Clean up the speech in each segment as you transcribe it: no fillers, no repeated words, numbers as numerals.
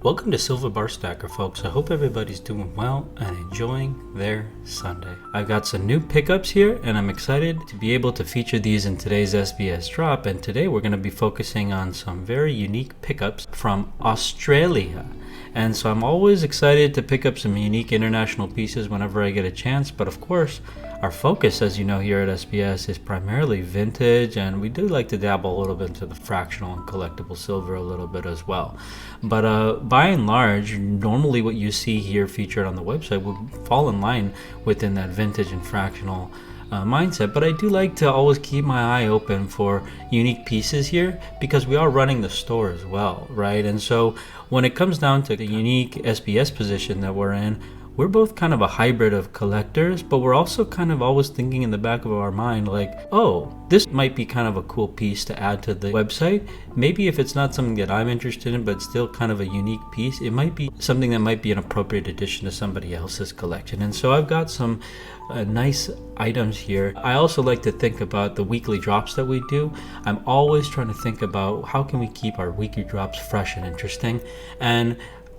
Welcome to Silver Bar Stacker, folks. I hope everybody's doing well and enjoying their Sunday. I've got some new pickups here, and I'm excited to be able to feature these in today's SBS drop. And today we're going to be focusing on some very unique pickups from Australia. And so I'm always excited to pick up some unique international pieces whenever I get a chance. But of course, our focus, as you know, here at SBS is primarily vintage, and we do like to dabble a little bit into the fractional and collectible silver a little bit as well. But by and large, normally what you see here featured on the website would fall in line within that vintage and fractional mindset. But I do like to always keep my eye open for unique pieces here because we are running the store as well, right? And so when it comes down to the unique SBS position that we're in, we're both kind of a hybrid of collectors, but we're also kind of always thinking in the back of our mind like, oh, this might be kind of a cool piece to add to the website. Maybe if it's not something that I'm interested in, but still kind of a unique piece, it might be something that might be an appropriate addition to somebody else's collection. And so I've got some nice items here. I also like to think about the weekly drops that we do. I'm always trying to think about how can we keep our weekly drops fresh and interesting. And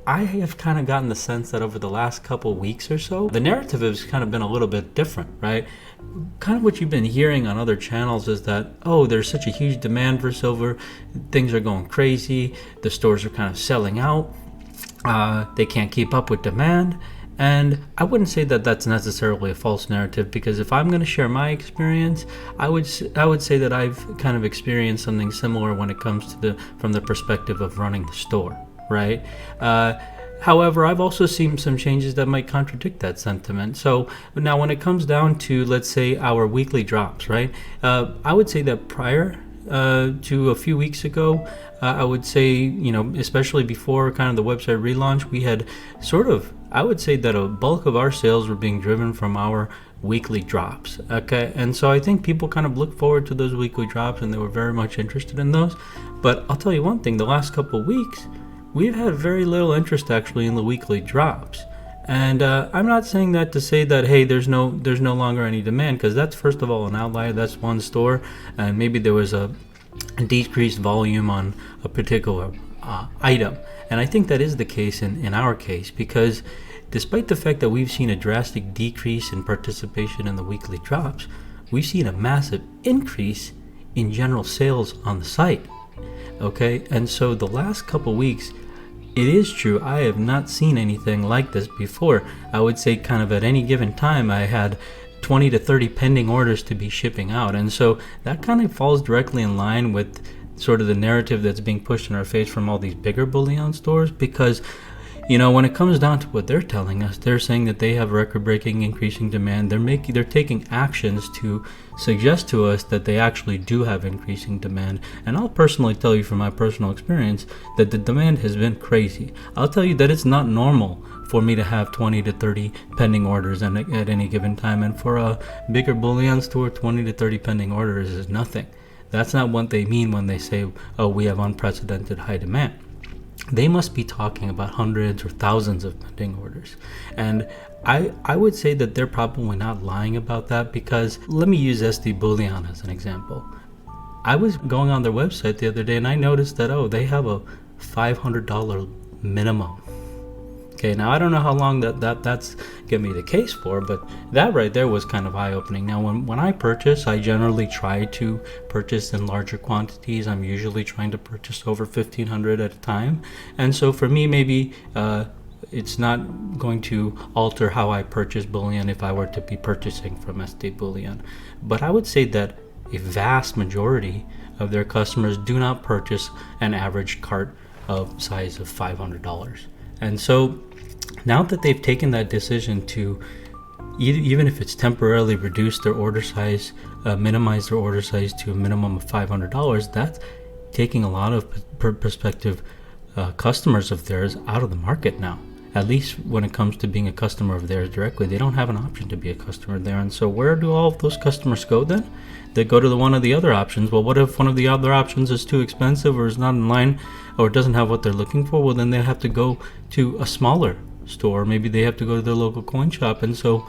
I have kind of gotten the sense that over the last couple weeks or so, the narrative has kind of been a little bit different, right? Kind of what you've been hearing on other channels is that, oh, there's such a huge demand for silver, things are going crazy, the stores are kind of selling out, they can't keep up with demand. And I wouldn't say that that's necessarily a false narrative, because if I'm going to share my experience, I would say that I've kind of experienced something similar when it comes to from the perspective of running the store. Right. However, I've also seen some changes that might contradict that sentiment. So now when it comes down to, let's say, our weekly drops, right? I would say that prior to a few weeks ago, I would say, you know, especially before kind of the website relaunch, we had I would say that a bulk of our sales were being driven from our weekly drops. Okay. And so I think people kind of look forward to those weekly drops and they were very much interested in those. But I'll tell you one thing, the last couple of weeks, we've had very little interest actually in the weekly drops. And I'm not saying that to say that, hey, there's no longer any demand, because that's first of all an outlier. That's one store, and maybe there was a decreased volume on a particular item. And I think that is the case in our case, because despite the fact that we've seen a drastic decrease in participation in the weekly drops, we've seen a massive increase in general sales on the site. Okay, and so the last couple weeks, it is true, I have not seen anything like this before. I would say kind of at any given time, I had 20 to 30 pending orders to be shipping out. And so that kind of falls directly in line with sort of the narrative that's being pushed in our face from all these bigger bullion stores, because you know, when it comes down to what they're telling us, they're saying that they have record-breaking increasing demand. They're taking actions to suggest to us that they actually do have increasing demand. And I'll personally tell you from my personal experience that the demand has been crazy. I'll tell you that it's not normal for me to have 20 to 30 pending orders at any given time. And for a bigger bullion store, 20 to 30 pending orders is nothing. That's not what they mean when they say, oh, we have unprecedented high demand. They must be talking about hundreds or thousands of pending orders. And I would say that they're probably not lying about that, because let me use SD Bullion as an example. I was going on their website the other day and I noticed that, oh, they have a $500 minimum. Okay, now I don't know how long that's gonna be the case for, but that right there was kind of eye-opening. Now, when I purchase, I generally try to purchase in larger quantities. I'm usually trying to purchase over 1,500 at a time, and so for me, maybe it's not going to alter how I purchase bullion if I were to be purchasing from SD Bullion. But I would say that a vast majority of their customers do not purchase an average cart of size of $500, and so now that they've taken that decision to, even if it's temporarily reduce their order size, minimize their order size to a minimum of $500, that's taking a lot of prospective customers of theirs out of the market now. At least when it comes to being a customer of theirs directly, they don't have an option to be a customer there. And so where do all of those customers go then? They go to one of the other options. Well, what if one of the other options is too expensive or is not in line or doesn't have what they're looking for? Well, then they have to go to a smaller store. Maybe they have to go to their local coin shop. And so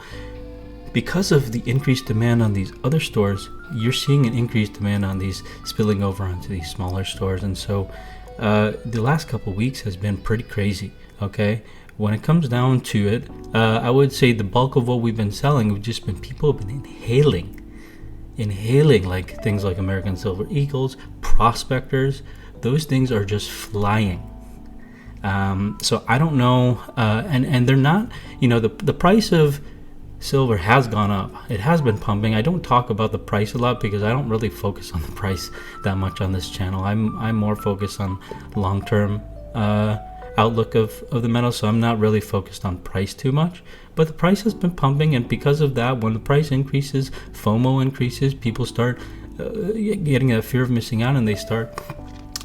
because of the increased demand on these other stores, you're seeing an increased demand on these spilling over onto these smaller stores. And so the last couple weeks has been pretty crazy. Okay, when it comes down to it, I would say the bulk of what we've been selling have just been people have been inhaling like things like American Silver Eagles, prospectors. Those things are just flying. So I don't know, and they're not, the price of silver has gone up. It has been pumping. I don't talk about the price a lot because I don't really focus on the price that much on this channel. I'm more focused on long-term outlook of the metal, so I'm not really focused on price too much. But the price has been pumping, and because of that, when the price increases, FOMO increases, people start getting a fear of missing out, and they start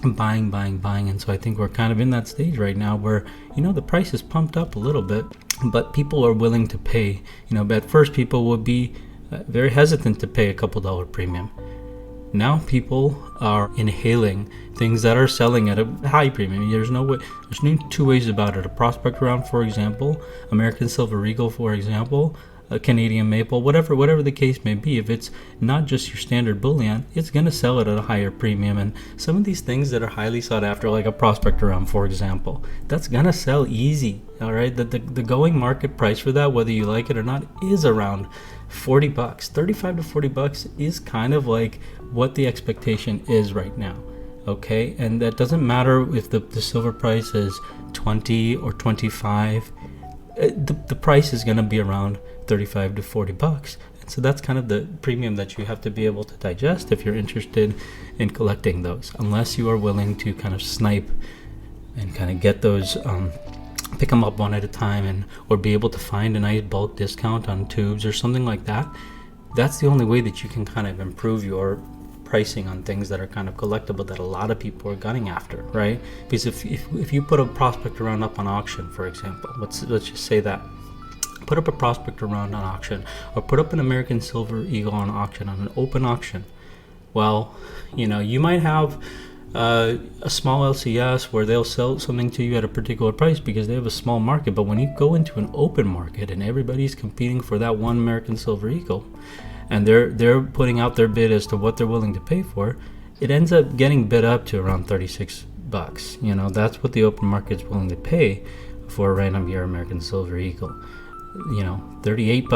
buying. And so I think we're kind of in that stage right now where the price is pumped up a little bit, but people are willing to pay. At first people would be very hesitant to pay a couple dollar premium. Now people are inhaling things that are selling at a high premium. There's no two ways about it. A prospect round, for example, American Silver Eagle, for example, a Canadian Maple, whatever the case may be, if it's not just your standard bullion, it's going to sell it at a higher premium. And some of these things that are highly sought after, like a prospect round, for example, that's going to sell easy. All right, the going market price for that, whether you like it or not, is around $40. $35 to $40 is kind of like what the expectation is right now. Okay, and that doesn't matter if the silver price is 20 or 25. The price is going to be around $35 to $40. And so that's kind of the premium that you have to be able to digest if you're interested in collecting those, unless you are willing to kind of snipe and kind of get those, pick them up one at a time, or be able to find a nice bulk discount on tubes or something like that. That's the only way that you can kind of improve your pricing on things that are kind of collectible that a lot of people are gunning after, right? Because if you put a prospect round up on auction, for example, let's just say that, put up a prospect round on auction, or put up an American Silver Eagle on auction, on an open auction, well, you might have a small LCS where they'll sell something to you at a particular price because they have a small market. But when you go into an open market and everybody's competing for that one American Silver Eagle, and they're putting out their bid as to what they're willing to pay for, it ends up getting bid up to around $36. That's what the open market's willing to pay for a random year American Silver Eagle. $38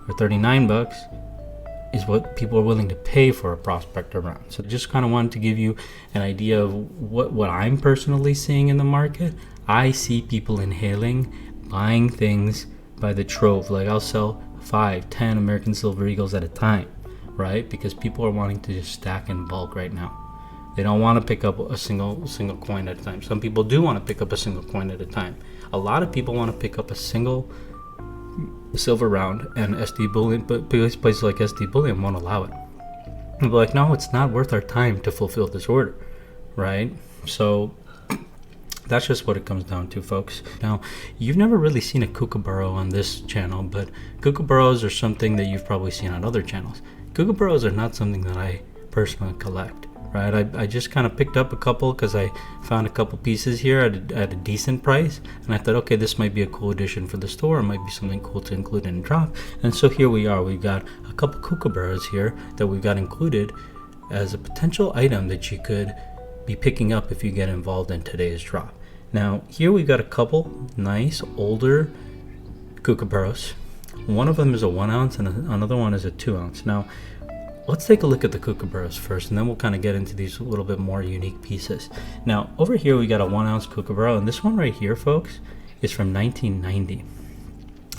or $39 is what people are willing to pay for a prospector round. So just kind of wanted to give you an idea of what I'm personally seeing in the market. I see people inhaling, buying things by the trove. Like I'll sell 5, 10 American Silver Eagles at a time, right? Because people are wanting to just stack in bulk right now. They don't want to pick up a single coin at a time. Some people do want to pick up a single coin at a time. A lot of people want to pick up a single silver round and SD bullion, but places like SD bullion won't allow it. They'll be like, no, it's not worth our time to fulfill this order, right? So that's just what it comes down to, folks. Now, you've never really seen a kookaburra on this channel, but kookaburras are something that you've probably seen on other channels. Kookaburras are not something that I personally collect, right? I just kind of picked up a couple because I found a couple pieces here at a decent price, and I thought, okay, this might be a cool addition for the store. It might be something cool to include in a drop. And so here we are. We've got a couple kookaburras here that we've got included as a potential item that you could be picking up if you get involved in today's drop. Now, here we've got a couple nice older kookaburras. One of them is a 1 ounce and another one is a 2 ounce. Now, let's take a look at the kookaburras first, and then we'll kind of get into these a little bit more unique pieces. Now, over here we got a 1 ounce kookaburra, and this one right here, folks, is from 1990.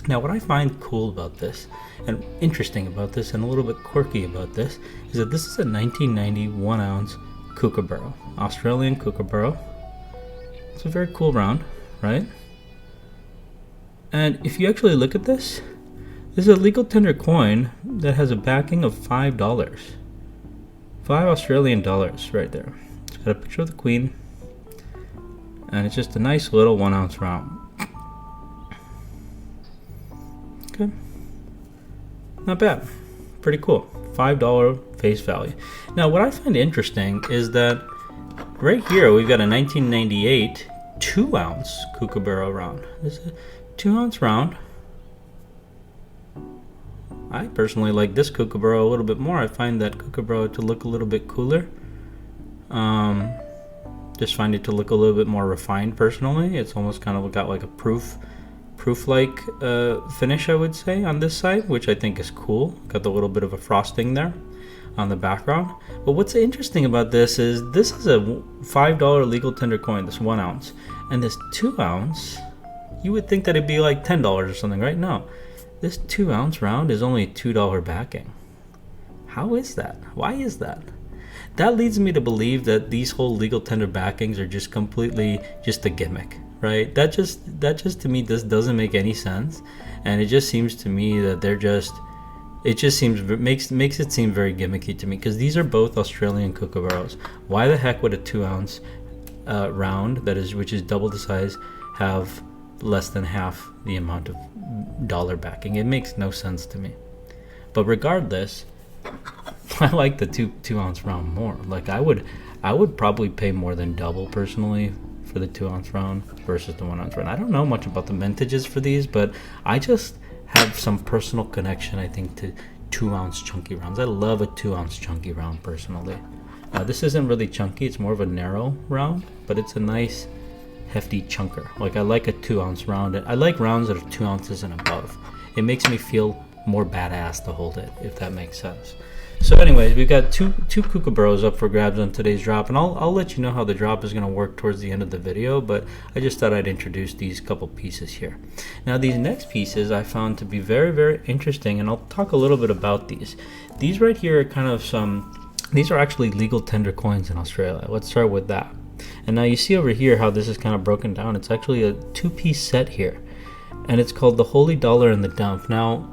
Now, what I find cool about this, and interesting about this, and a little bit quirky about this, is that this is a 1990 1 ounce kookaburra, Australian kookaburra. It's a very cool round, right? And if you actually look at this is a legal tender coin that has a backing of $5. 5 Australian dollars right there. It's got a picture of the Queen, and it's just a nice little 1 ounce round. Okay. Not bad. Pretty cool. $5 face value. Now, what I find interesting is that right here we've got a 1998 2 ounce kookaburra round. This is a 2 ounce round. I personally like this kookaburra a little bit more. I find that kookaburra to look a little bit cooler. Just find it to look a little bit more refined personally. It's almost kind of got like a proof-like finish, I would say, on this side, which I think is cool. Got the little bit of a frosting there on the background. But what's interesting about this is a $5 legal tender coin, this 1 ounce, and this 2 ounce, you would think that it'd be like $10 or something, right? No, this 2 ounce round is only $2 backing. How is that? Why is that? That leads me to believe that these whole legal tender backings are just completely just a gimmick, right? That just to me doesn't make any sense, and it just seems to me that makes it seem very gimmicky to me, because these are both Australian kookaburras. Why the heck would a 2 ounce round which is double the size have less than half the amount of dollar backing? It makes no sense to me. But regardless, I like the 2 ounce round more. Like I would probably pay more than double personally for the 2 ounce round versus the 1 ounce round. I don't know much about the mintages for these, but I just have some personal connection, I think, to 2 ounce chunky rounds. I love a 2 ounce chunky round personally. This isn't really chunky, it's more of a narrow round, but it's a nice hefty chunker. Like I like a 2 ounce round. I like rounds that are 2 ounces and above. It makes me feel more badass to hold it, if that makes sense. So anyways, we've got two kookaburras up for grabs on today's drop, and I'll let you know how the drop is going to work towards the end of the video, but I just thought I'd introduce these couple pieces here. Now these next pieces I found to be very, very interesting, and I'll talk a little bit about these. These right here are kind of these are actually legal tender coins in Australia. Let's start with that. And now you see over here how this is kind of broken down. It's actually a 2-piece set here, and it's called the Holy Dollar and the Dump. Now,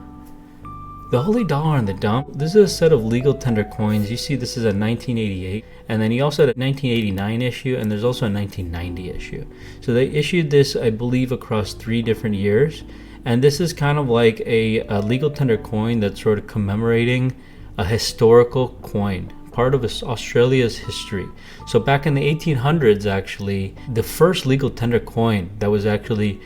the Holy Dollar and the Dump, this is a set of legal tender coins. You see this is a 1988, and then he also had a 1989 issue, and there's also a 1990 issue. So they issued this, I believe, across 3 different years, and this is kind of like a legal tender coin that's sort of commemorating a historical coin, part of Australia's history. So back in the 1800s, actually, the first legal tender coin that was actually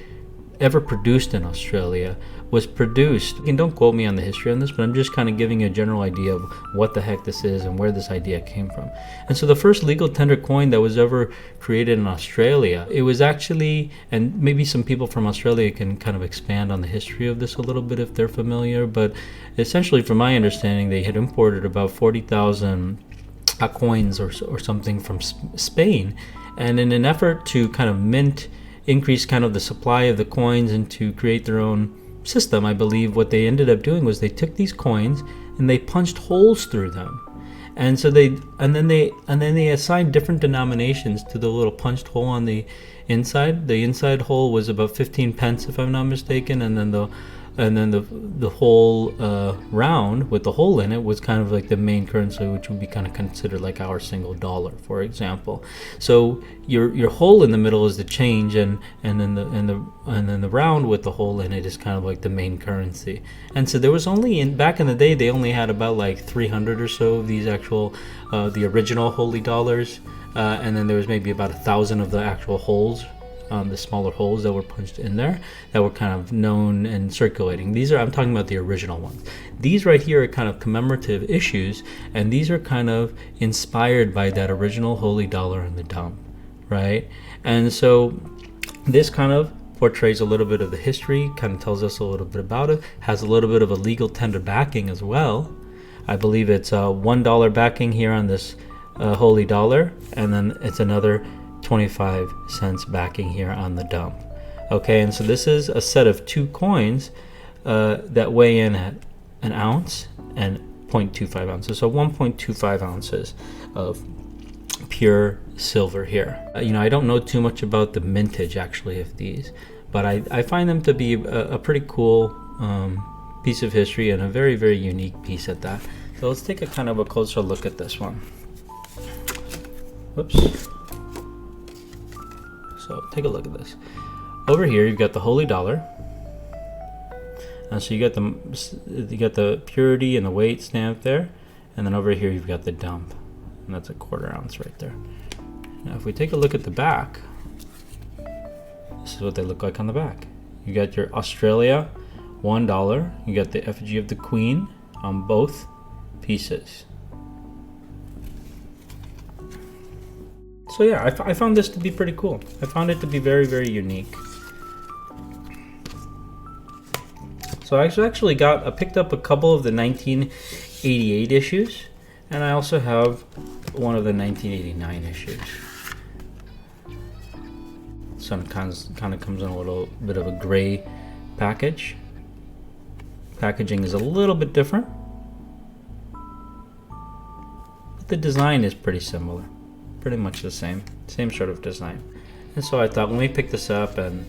ever produced in Australia was produced, and don't quote me on the history on this, but I'm just kind of giving you a general idea of what the heck this is and where this idea came from. And so the first legal tender coin that was ever created in Australia, it was actually, and maybe some people from Australia can kind of expand on the history of this a little bit if they're familiar, but essentially from my understanding, they had imported about 40,000 coins or something from Spain, and in an effort to kind of increase kind of the supply of the coins and to create their own system, I believe what they ended up doing was they took these coins and they punched holes through them, and so then they assigned different denominations to the little punched hole on the inside. The inside hole was about 15 pence, if I'm not mistaken, and then the whole round with the hole in it was kind of like the main currency, which would be kind of considered like our single dollar, for example. So your hole in the middle is the change, and then the round with the hole in it is kind of like the main currency. And so there was only back in the day, they only had about like 300 or so of these actual the original Holy dollars, and then there was maybe about 1,000 of the actual holes, the smaller holes that were punched in there, that were kind of known and circulating. I'm talking about the original ones. These right here are kind of commemorative issues, and these are kind of inspired by that original Holy Dollar and the Dump, right? And so this kind of portrays a little bit of the history, kind of tells us a little bit about it, has a little bit of a legal tender backing as well. I believe it's a $1 backing here on this Holy Dollar, and then it's another 25 cents backing here on the Dump. Okay, and so this is a set of 2 coins that weigh in at 1 ounce and 0.25 ounces. So 1.25 ounces of pure silver here. I don't know too much about the mintage actually of these, but I find them to be a pretty cool piece of history, and a very, very unique piece at that. So let's take a kind of a closer look at this one. Whoops. So take a look at this. Over here you've got the Holy Dollar, and so you got the purity and the weight stamp there, and then over here you've got the Dump, and that's a 1/4 ounce right there. Now if we take a look at the back, this is what they look like on the back. You got your Australia $1, you got the effigy of the Queen on both pieces. So yeah, I found this to be pretty cool. I found it to be very, very unique. So I actually picked up a couple of the 1988 issues, and I also have one of the 1989 issues. So it kind of comes in a little bit of a gray package. Packaging is a little bit different, but the design is pretty similar, pretty much the same sort of design. And so I thought, let me pick this up and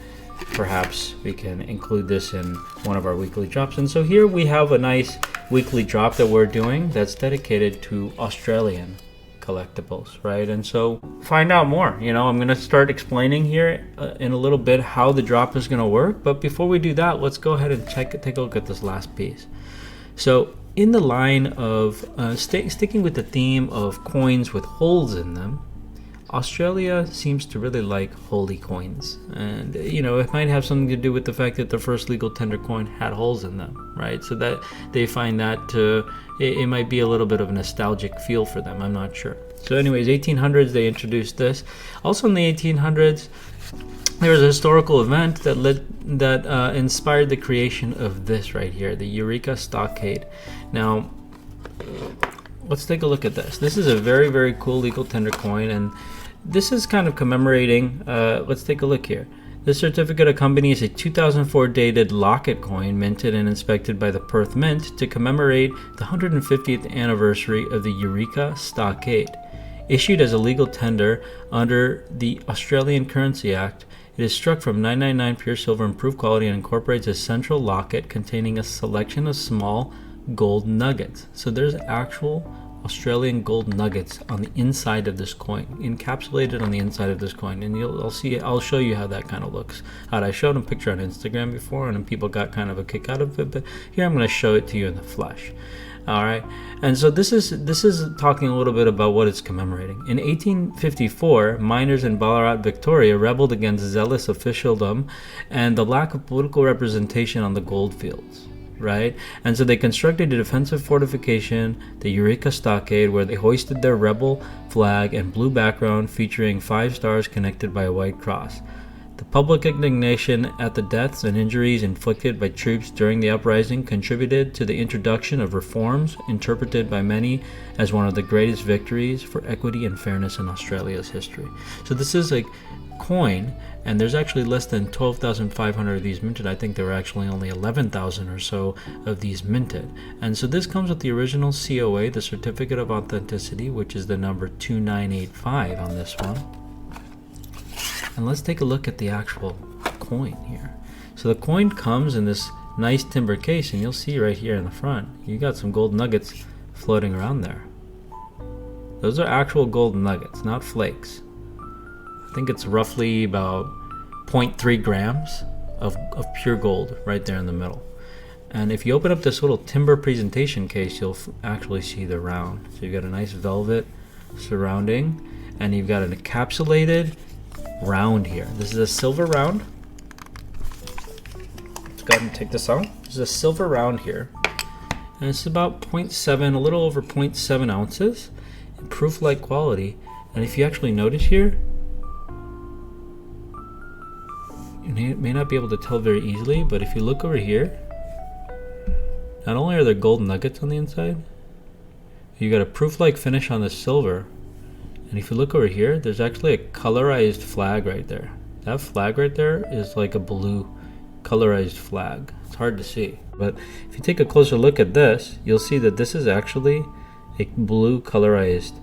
perhaps we can include this in one of our weekly drops. And so here we have a nice weekly drop that we're doing that's dedicated to Australian collectibles, right? And so find out more. You know, I'm going to start explaining here in a little bit how the drop is going to work. But before we do that, let's go ahead and take a look at this last piece. So in the line of sticking with the theme of coins with holes in them, Australia seems to really like Holey coins, and you know, it might have something to do with the fact that the first legal tender coin had holes in them, right? So that they find that it might be a little bit of a nostalgic feel for them. I'm not sure. So anyways, 1800s they introduced this. Also in the 1800s, there was a historical event that inspired the creation of this right here, the Eureka Stockade. Now, let's take a look at this. This is a very, very cool legal tender coin, and this is kind of commemorating, let's take a look here. This certificate accompanies a 2004 dated Locket coin minted and inspected by the Perth Mint to commemorate the 150th anniversary of the Eureka Stockade. Issued as a legal tender under the Australian Currency Act, it is struck from 999 pure silver improved quality and incorporates a central locket containing a selection of small gold nuggets. So there's actual Australian gold nuggets on the inside of this coin, encapsulated on the inside of this coin, and I'll show you how that kind of looks. I showed a picture on Instagram before, and people got kind of a kick out of it, but here I'm going to show it to you in the flesh. All right, and so this is talking a little bit about what it's commemorating. In 1854, miners in Ballarat, Victoria, rebelled against zealous officialdom and the lack of political representation on the goldfields. Right, and so they constructed a defensive fortification, the Eureka Stockade, where they hoisted their rebel flag and blue background featuring 5 stars connected by a white cross. The public indignation at the deaths and injuries inflicted by troops during the uprising contributed to the introduction of reforms interpreted by many as one of the greatest victories for equity and fairness in Australia's history. So this is a coin, and there's actually less than 12,500 of these minted. I think there were actually only 11,000 or so of these minted. And so this comes with the original COA, the Certificate of Authenticity, which is the number 2985 on this one. And let's take a look at the actual coin here. So the coin comes in this nice timber case, and you'll see right here in the front, you got some gold nuggets floating around there. Those are actual gold nuggets, not flakes. I think it's roughly about 0.3 grams of pure gold right there in the middle. And if you open up this little timber presentation case, you'll actually see the round. So you've got a nice velvet surrounding, and you've got an encapsulated round here. This is a silver round. Let's go ahead and take this out. This is a silver round here, and it's about 0.7, a little over 0.7 ounces, proof-like quality. And if you actually notice here, you may not be able to tell very easily, but if you look over here, not only are there gold nuggets on the inside, you got a proof-like finish on the silver, and if you look over here, there's actually a colorized flag right there. That flag right there is like a blue colorized flag. It's hard to see, but if you take a closer look at this, you'll see that this is actually a blue colorized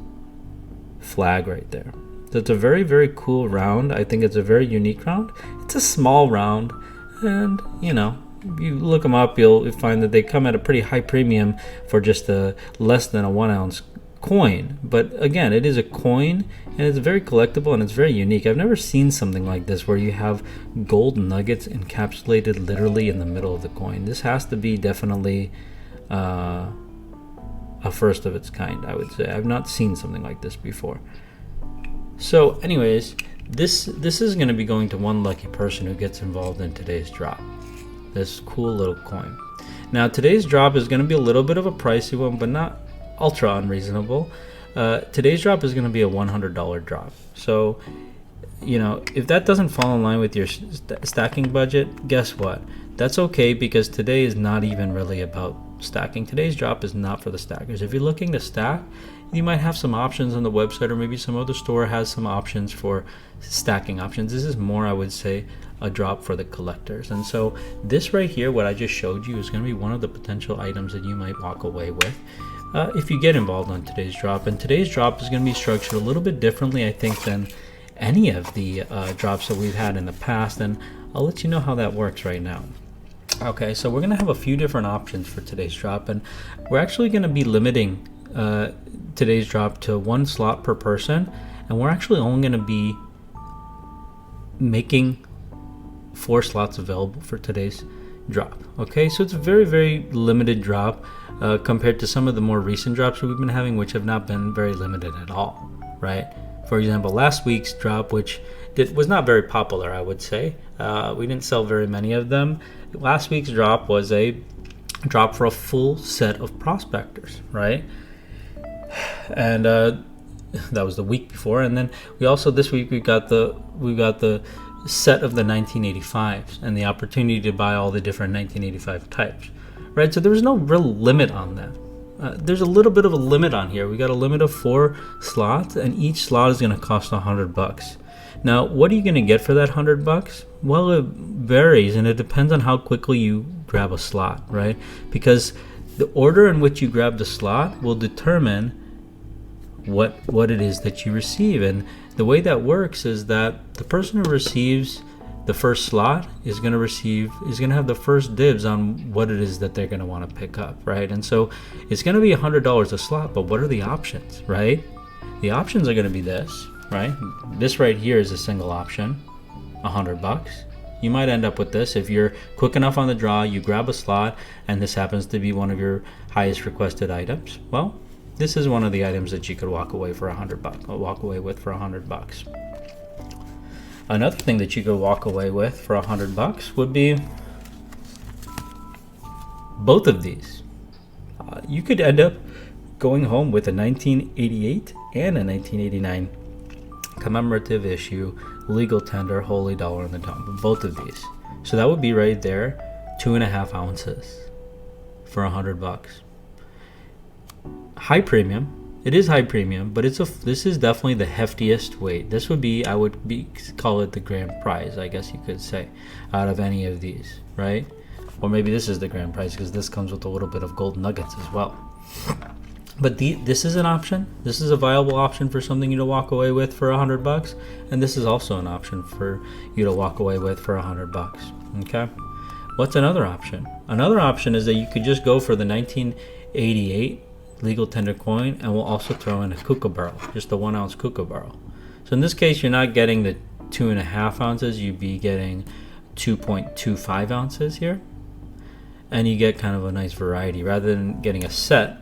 flag right there. So it's a very, very cool round. I think it's a very unique round. It's a small round, and you know, if you look them up, you'll find that they come at a pretty high premium for just a less than a 1 ounce coin. But again, it is a coin, and it's very collectible, and it's very unique. I've never seen something like this where you have gold nuggets encapsulated literally in the middle of the coin. This has to be definitely a first of its kind, I would say. I've not seen something like this before. So anyways, this is going to be going to one lucky person who gets involved in today's drop. This cool little coin. Now today's drop is going to be a little bit of a pricey one, but not ultra unreasonable. today's drop is going to be a $100 drop. So, you know, if that doesn't fall in line with your stacking budget, guess what? That's okay, because today is not even really about stacking. Today's drop is not for the stackers. If you're looking to stack, you might have some options on the website, or maybe some other store has some options for stacking options. This is more, I would say, a drop for the collectors. And so this right here, what I just showed you, is going to be one of the potential items that you might walk away with if you get involved on today's drop. And today's drop is going to be structured a little bit differently, I think, than any of the drops that we've had in the past, and I'll let you know how that works right now. Okay, so we're going to have a few different options for today's drop, and we're actually going to be limiting today's drop to 1 slot per person, and we're actually only going to be making 4 slots available for today's drop. Okay, so it's a very, very limited drop compared to some of the more recent drops that we've been having, which have not been very limited at all, right? For example, last week's drop, which was not very popular, I would say. We didn't sell very many of them. Last week's drop was a drop for a full set of prospectors, right? And that was the week before, and then we also this week we got the set of the 1985s and the opportunity to buy all the different 1985 types, right? So there was no real limit on that. There's a little bit of a limit on here. We got a limit of 4 slots, and each slot is going to cost $100. Now, what are you going to get for that $100? Well, it varies, and it depends on how quickly you grab a slot, right? Because the order in which you grab the slot will determine what it is that you receive. And the way that works is that the person who receives the first slot is going to have the first dibs on what it is that they're going to want to pick up, right? And so it's going to be $100 a slot, but what are the options, right? The options are going to be this, right? This right here is a single option, $100. You might end up with this if you're quick enough on the draw. You grab a slot, and this happens to be one of your highest requested items. Well, this is one of the items that you could walk away with for $100. Another thing that you could walk away with for $100 would be both of these. You could end up going home with a 1988 and a 1989 commemorative issue legal tender Holey dollar in the dump, both of these. So that would be right there, 2.5 ounces for $100. High premium. It is high premium, but this is definitely the heftiest weight. This would be, call it the grand prize, I guess you could say, out of any of these, right? Or maybe this is the grand prize because this comes with a little bit of gold nuggets as well. But this is an option. This is a viable option for something you to walk away with for $100, and this is also an option for you to walk away with for $100. Okay. What's another option? Another option is that you could just go for the 1988 legal tender coin, and we'll also throw in a kookaburra, just a 1 ounce kookaburra. So in this case, you're not getting the 2.5 ounces, you'd be getting 2.25 ounces here, and you get kind of a nice variety. Rather than getting a set,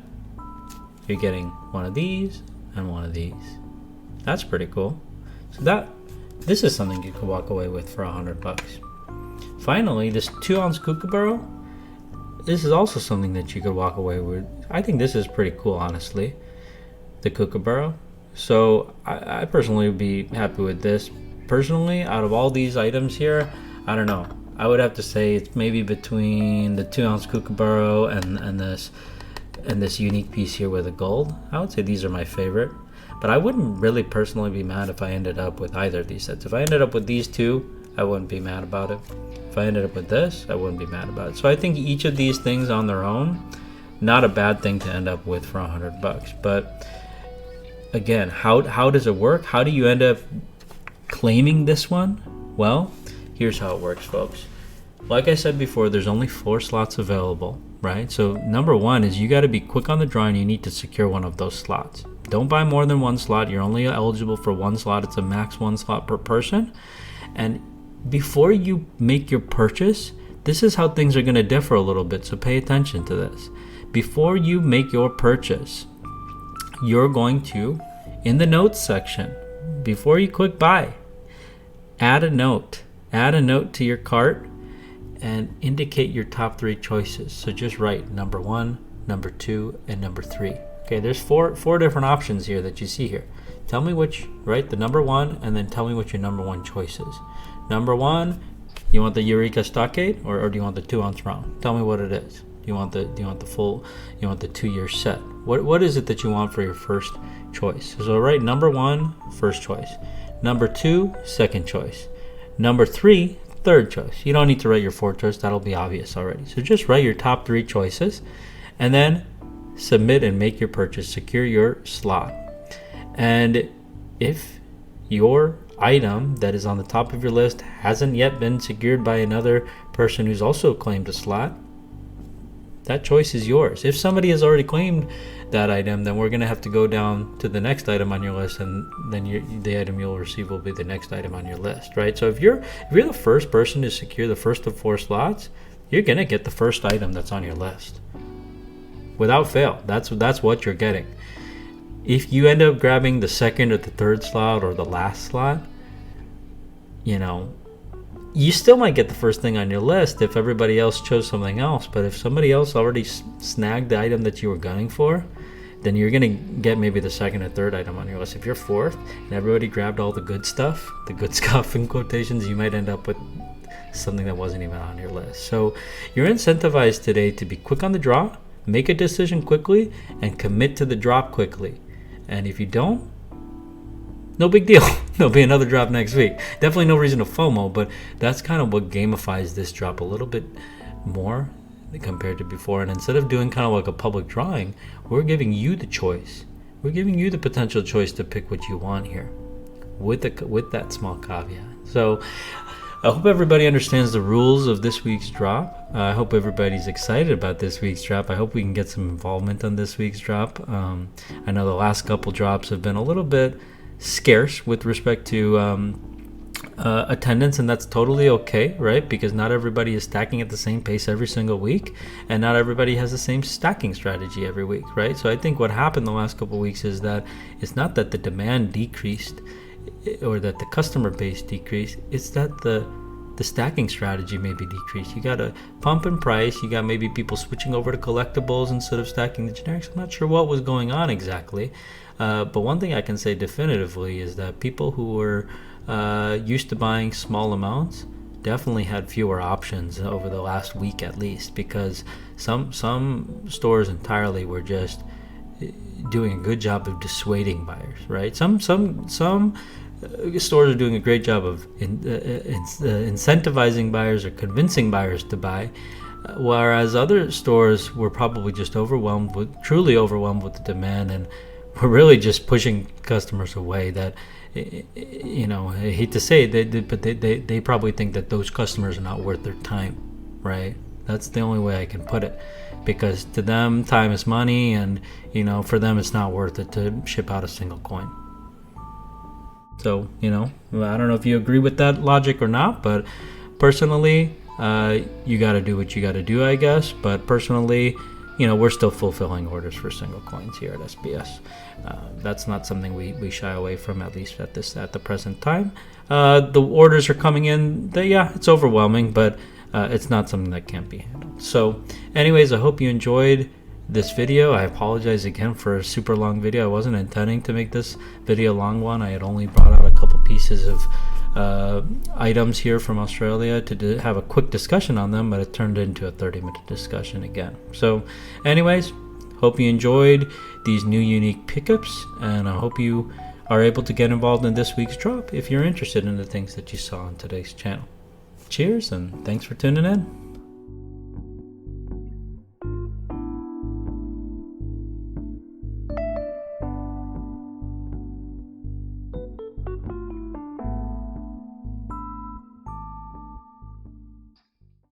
you're getting one of these and one of these. That's pretty cool. So this is something you could walk away with for $100. Finally, this 2 ounce kookaburra, this is also something that you could walk away with. I think this is pretty cool, honestly, the kookaburra. So I personally would be happy with this. Personally, out of all these items here, I don't know. I would have to say it's maybe between the 2 ounce kookaburra and this unique piece here with the gold. I would say these are my favorite. But I wouldn't really personally be mad if I ended up with either of these sets. If I ended up with these two, I wouldn't be mad about it. If I ended up with this, I wouldn't be mad about it. So I think each of these things on their own, not a bad thing to end up with for $100. But again, how does it work? How do you end up claiming this one? Well, here's how it works, folks. Like I said before, there's only 4 slots available, right? So number one is you got to be quick on the draw, and you need to secure one of those slots. Don't buy more than 1 slot. You're only eligible for 1 slot. It's a max 1 slot per person. And before you make your purchase, this is how things are going to differ a little bit, so pay attention to this. Before you make your purchase, you're going to, in the notes section, before you click buy, add a note to your cart and indicate your top 3 choices. So just write number 1, number 2, and number 3. Okay, there's four different options here that you see here. Tell me which, right? The number one, and then tell me what your number one choice is. Number one, you want the Eureka Stockade, or do you want the 2-ounce round? Tell me what it is. Do you want the 2-year set? What is it that you want for your first choice? So write number one, first choice. Number two, second choice. Number three, third choice. You don't need to write your fourth choice. That'll be obvious already. So just write your top 3 choices, and then submit and make your purchase. Secure your slot. And if your item that is on the top of your list hasn't yet been secured by another person who's also claimed a slot, that choice is yours. If somebody has already claimed that item, then we're going to have to go down to the next item on your list, and then the item you'll receive will be the next item on your list, right? So if you're the first person to secure the first of 4 slots, you're going to get the first item that's on your list without fail. That's what you're getting. If you end up grabbing the second or the third slot or the last slot, you still might get the first thing on your list if everybody else chose something else. But if somebody else already snagged the item that you were gunning for, then you're going to get maybe the second or third item on your list. If you're fourth and everybody grabbed all the good stuff, the good stuff in quotations, you might end up with something that wasn't even on your list. So you're incentivized today to be quick on the draw, make a decision quickly, and commit to the drop quickly. And if you don't, no big deal. There'll be another drop next week. Definitely no reason to FOMO, but that's kind of what gamifies this drop a little bit more compared to before. And instead of doing kind of like a public drawing, we're giving you the choice. We're giving you the potential choice to pick what you want here with that small caveat. So I hope everybody understands the rules of this week's drop. I hope everybody's excited about this week's drop. I hope we can get some involvement on this week's drop. I know the last couple drops have been a little bit scarce with respect to attendance, and that's totally okay, right? Because not everybody is stacking at the same pace every single week, and not everybody has the same stacking strategy every week, right? So I think what happened the last couple of weeks is that it's not that the demand decreased or that the customer base decreased, it's that the stacking strategy maybe decreased. You got a pump in price, you got maybe people switching over to collectibles instead of stacking the generics. I'm not sure what was going on exactly, but one thing I can say definitively is that people who were used to buying small amounts definitely had fewer options over the last week at least, because some stores entirely were just doing a good job of dissuading buyers, right? Some stores are doing a great job of incentivizing buyers or convincing buyers to buy, whereas other stores were probably just truly overwhelmed with the demand, and were really just pushing customers away. That, I hate to say it, but they probably think that those customers are not worth their time, right? That's the only way I can put it, because to them time is money, and for them it's not worth it to ship out a single coin. So, I don't know if you agree with that logic or not, but personally, you got to do what you got to do, I guess. But personally, we're still fulfilling orders for single coins here at SBS. That's not something we shy away from, at least at the present time. The orders are coming in. It's overwhelming, but it's not something that can't be handled. So, anyways, I hope you enjoyed this video. I apologize again for a super long video. I wasn't intending to make this video a long one. I had only brought out a couple pieces of items here from Australia to have a quick discussion on them, but it turned into a 30-minute discussion again. So anyways, hope you enjoyed these new unique pickups, and I hope you are able to get involved in this week's drop if you're interested in the things that you saw on today's channel. Cheers, and thanks for tuning in.